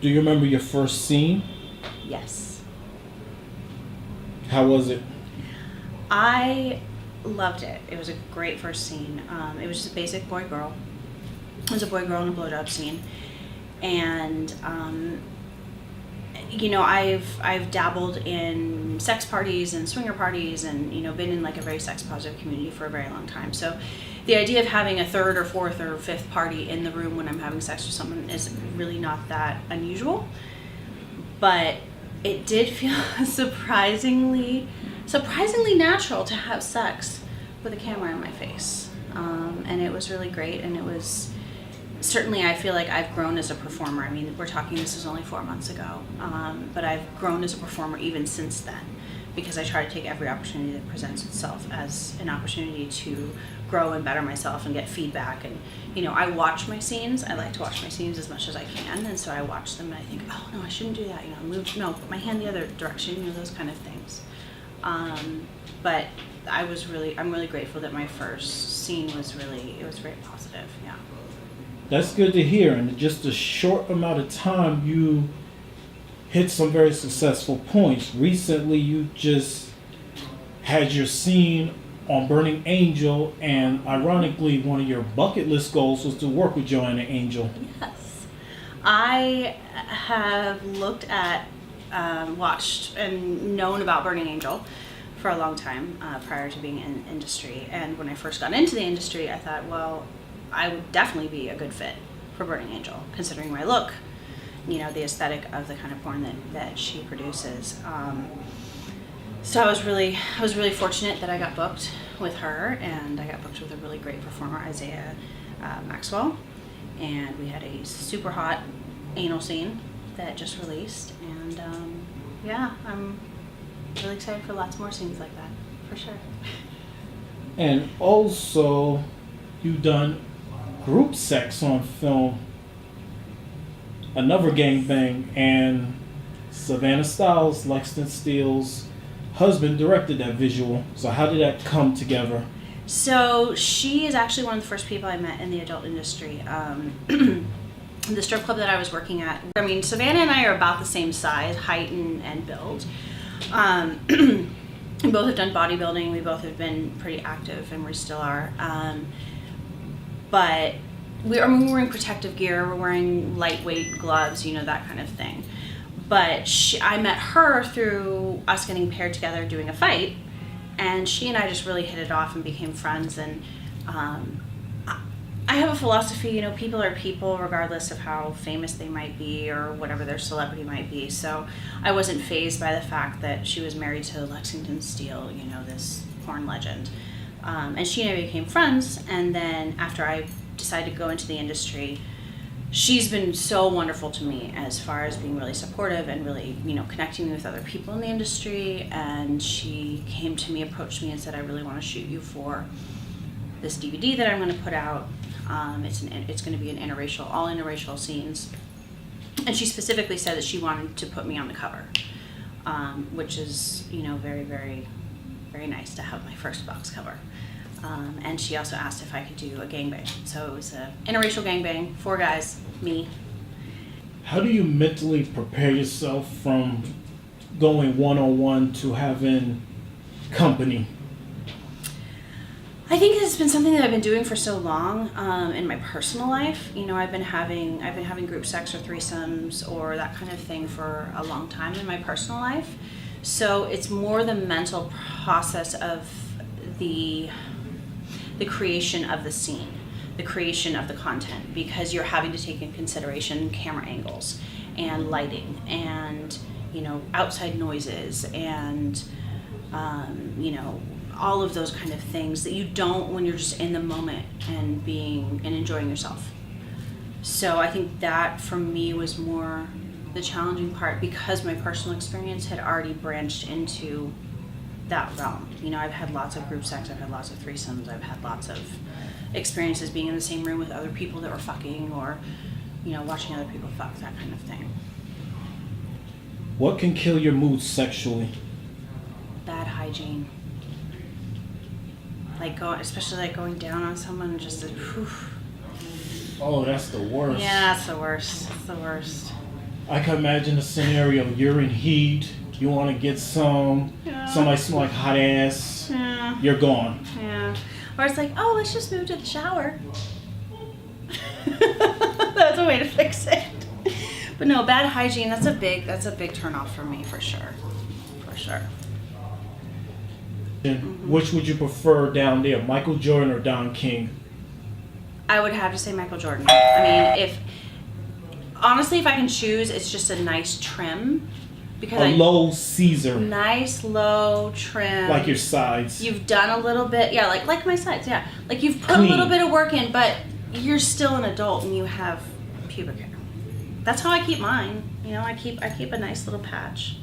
Do you remember your first scene? Yes. How was it? I loved it. It was a great first scene. It was just a basic boy-girl. It was a boy-girl in a blowjob scene. And, you know, I've dabbled in sex parties and swinger parties and, you know, been in like a very sex-positive community for a very long time. So the idea of having a third or fourth or fifth party in the room when I'm having sex with someone is really not that unusual. But it did feel surprisingly natural to have sex with a camera in my face. And it was really great, and it was certainly, I feel like I've grown as a performer. I mean, we're talking, this is only 4 months ago, but I've grown as a performer even since then, because I try to take every opportunity that presents itself as an opportunity to grow and better myself and get feedback. And, you know, I watch my scenes. I like to watch my scenes as much as I can, and so I watch them and I think, oh no, I shouldn't do that, you know, put my hand the other direction, you know, those kind of things. But I'm really grateful that my first scene it was very positive, yeah. That's good to hear. In just a short amount of time, you hit some very successful points. Recently, you just had your scene on Burning Angel, and ironically, one of your bucket list goals was to work with Joanna Angel. Yes. I have looked at, watched, and known about Burning Angel for a long time prior to being in industry. And when I first got into the industry, I thought, well, I would definitely be a good fit for Burning Angel, considering my look, you know, the aesthetic of the kind of porn that she produces. So I was really fortunate that I got booked with her, and I got booked with a really great performer, Isaiah Maxwell, and we had a super hot anal scene that just released, and yeah, I'm really excited for lots more scenes like that, for sure. And also, you've done group sex on film, another gangbang, and Savannah Styles, Lexington Steele's husband, directed that visual. So how did that come together? So she is actually one of the first people I met in the adult industry. The strip club that I was working at, I mean, Savannah and I are about the same size, height and build. We both have done bodybuilding, we both have been pretty active, and we still are. But we're wearing protective gear, we're wearing lightweight gloves, you know, that kind of thing. But I met her through us getting paired together doing a fight, and she and I just really hit it off and became friends. And I have a philosophy, you know, people are people regardless of how famous they might be or whatever their celebrity might be. So I wasn't fazed by the fact that she was married to Lexington Steele, you know, this porn legend. And she and I became friends, and then after I decided to go into the industry, she's been so wonderful to me as far as being really supportive and really, you know, connecting me with other people in the industry. And she came to me, approached me and said, I really want to shoot you for this DVD that I'm going to put out. It's going to be all interracial scenes. And she specifically said that she wanted to put me on the cover, which is, you know, very, very, very nice to have my first box cover. And she also asked if I could do a gangbang. So it was an interracial gangbang, 4 guys, me. How do you mentally prepare yourself from going one-on-one to having company? I think it's been something that I've been doing for so long in my personal life. You know, I've been having group sex or threesomes or that kind of thing for a long time in my personal life. So it's more the mental process of the creation of the scene, the creation of the content, because you're having to take in consideration camera angles and lighting and, you know, outside noises and, you know, all of those kind of things that you don't when you're just in the moment and enjoying yourself. So I think that for me was more the challenging part, because my personal experience had already branched into that realm. You know, I've had lots of group sex, I've had lots of threesomes, I've had lots of experiences being in the same room with other people that were fucking, or, you know, watching other people fuck, that kind of thing. What can kill your mood sexually? Bad hygiene. Especially going down on someone and just whew. Oh, that's the worst. Yeah, it's the worst. It's the worst. I can imagine a scenario. You're in heat. You want to get some. Yeah. Somebody smell like hot ass. Yeah. You're gone. Yeah. Or it's like, oh, let's just move to the shower. That's a way to fix it. But no, bad hygiene, that's a big turn off for me, for sure. For sure. And which would you prefer down there, Michael Jordan or Don King? I would have to say Michael Jordan. I mean, honestly, if I can choose, it's just a nice trim. Because low Caesar. Nice low trim. Like your sides. You've done a little bit, yeah, like my sides, yeah. Like you've put Clean. a little bit of work in, but you're still an adult and you have pubic hair. That's how I keep mine. You know, I keep a nice little patch.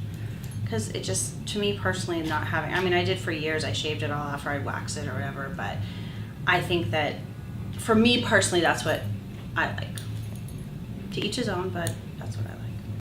Because it just, to me personally, not having, I mean, I did for years, I shaved it all after I'd waxed it or whatever, but I think that, for me personally, that's what I like. To each his own, but that's what I like.